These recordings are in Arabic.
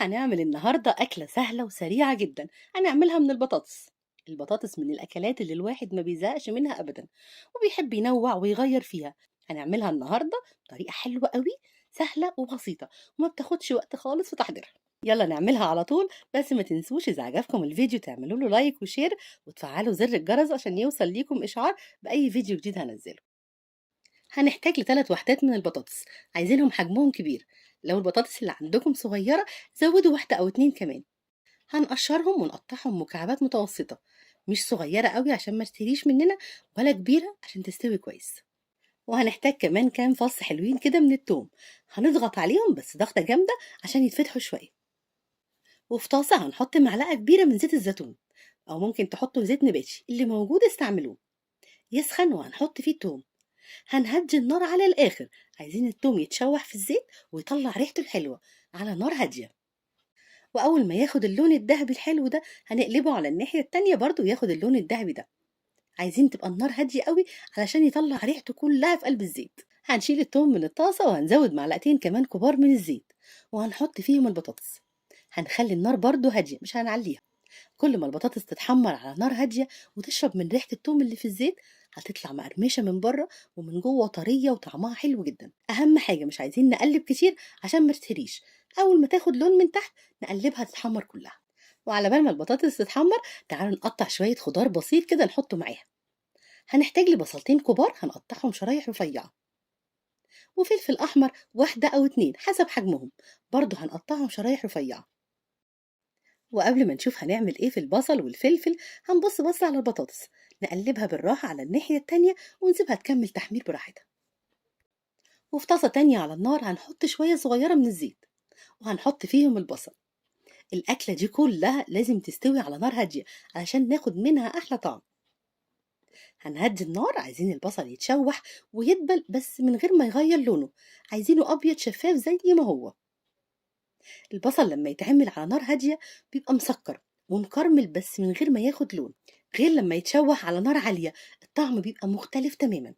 هنعمل النهاردة أكلة سهلة وسريعة جدا. هنعملها من البطاطس. البطاطس من الأكلات اللي الواحد ما بيزهقش منها أبدا، وبيحب ينوع ويغير فيها. هنعملها النهاردة بطريقة حلوة قوي، سهلة وبسيطة، وما بتاخدش وقت خالص في تحضيرها. يلا نعملها على طول. بس ما تنسوش إذا عجبكم الفيديو تعملوا له لايك وشير، وتفعلوا زر الجرس عشان يوصل ليكم إشعار بأي فيديو جديد هنزله. هنحتاج لثلاث وحدات من البطاطس، عايزينهم حجمهم كبير. لو البطاطس اللي عندكم صغيرة زودوا واحدة أو اتنين كمان. هنقشرهم ونقطعهم مكعبات متوسطة، مش صغيرة قوي عشان ما تستويش مننا، ولا كبيرة عشان تستوي كويس. وهنحتاج كمان كام فص حلوين كده من التوم. هنضغط عليهم بس ضغطة جامدة عشان يتفتحوا شوية. وفي طاسة هنحط معلقة كبيرة من زيت الزيتون، أو ممكن تحطوا زيت نباتي اللي موجود استعملوه. يسخن وهنحط فيه التوم. هنهدي النار على الآخر، عايزين التوم يتشوح في الزيت ويطلع ريحته الحلوة على نار هادية. وأول ما ياخد اللون الذهبي الحلو ده هنقلبه على الناحية التانية برضو ياخد اللون الذهبي ده. عايزين تبقى النار هادية قوي علشان يطلع ريحته كلها في قلب الزيت. هنشيل التوم من الطاسة وهنزود معلقتين كمان كبار من الزيت، وهنحط فيهم البطاطس. هنخلي النار برضو هادية، مش هنعليها. كل ما البطاطس تتحمر على نار هادية وتشرب من ريحة التوم اللي في الزيت، هتطلع مقرمشة من بره ومن جوه طرية وطعمها حلو جدا. أهم حاجة مش عايزين نقلب كتير عشان ما تتهريش. أول ما تاخد لون من تحت نقلبها تتحمر كلها. وعلى بال ما البطاطس تتحمر، تعالوا نقطع شوية خضار بسيط كده نحطه معاها. هنحتاج لبصلتين كبار هنقطعهم شرايح رفيعة، وفلفل أحمر واحدة أو اتنين حسب حجمهم، برضه هنقطعهم شرايح رفيعة. وقبل ما نشوف هنعمل ايه في البصل والفلفل، هنبص بص على البطاطس. نقلبها بالراحة على الناحية التانية ونسيبها تكمل تحمير براحتها. وفي طاسة تانية على النار هنحط شوية صغيرة من الزيت، وهنحط فيهم البصل. الأكلة دي كلها لازم تستوي على نار هادية علشان ناخد منها أحلى طعم. هنهدي النار، عايزين البصل يتشوح ويدبل بس من غير ما يغير لونه. عايزينه أبيض شفاف زي ما هو. البصل لما يتعمل على نار هادية بيبقى مسكر ومكرمل بس من غير ما ياخد لون، غير لما يتشوح على نار عالية الطعم بيبقى مختلف تماما.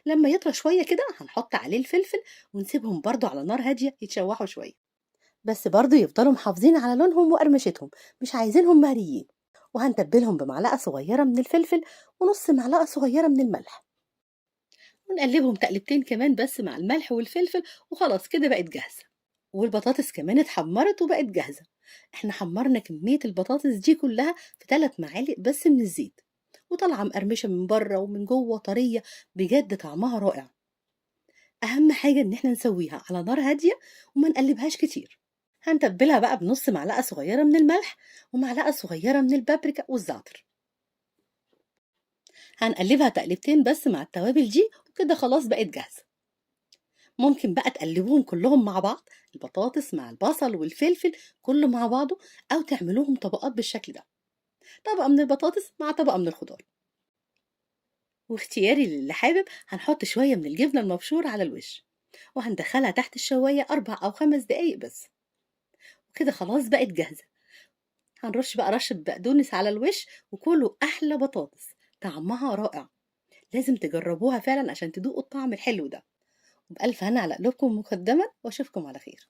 لما يطرى شوية كده هنحط عليه الفلفل، ونسيبهم برضو على نار هادية يتشوحوا شوية، بس برضو يفضلوا محافظين على لونهم وقرمشتهم، مش عايزينهم مهريين. وهنتبلهم بمعلقة صغيرة من الفلفل ونص معلقة صغيرة من الملح، ونقلبهم تقلبتين كمان بس مع الملح والفلفل، وخلاص كده بقت جاهزة. والبطاطس كمان اتحمرت وبقت جاهزة. احنا حمرنا كمية البطاطس دي كلها في 3 معالق بس من الزيت، وطالعة مقرمشة من بره ومن جوه طرية، بجد طعمها رائع. أهم حاجة إن احنا نسويها على نار هادية وما نقلبهاش كتير. هنتبلها بقى بنص معلقة صغيرة من الملح، ومعلقة صغيرة من البابريكا والزعتر. هنقلبها تقلبتين بس مع التوابل دي، وكده خلاص بقت جاهزة. ممكن بقى تقلبوهم كلهم مع بعض، البطاطس مع البصل والفلفل كله مع بعضه، أو تعملوهم طبقات بالشكل ده، طبقة من البطاطس مع طبقة من الخضار. واختياري للي حابب هنحط شوية من الجبنة المبشورة على الوش، وهندخلها تحت الشواية 4 أو 5 دقايق بس. وكده خلاص بقت جاهزة. هنرش بقى رشة بقدونس على الوش، وكله أحلى بطاطس. طعمها رائع، لازم تجربوها فعلا عشان تدوقوا الطعم الحلو ده. وبألف هنا على قلوبكم مقدما، وأشوفكم على خير.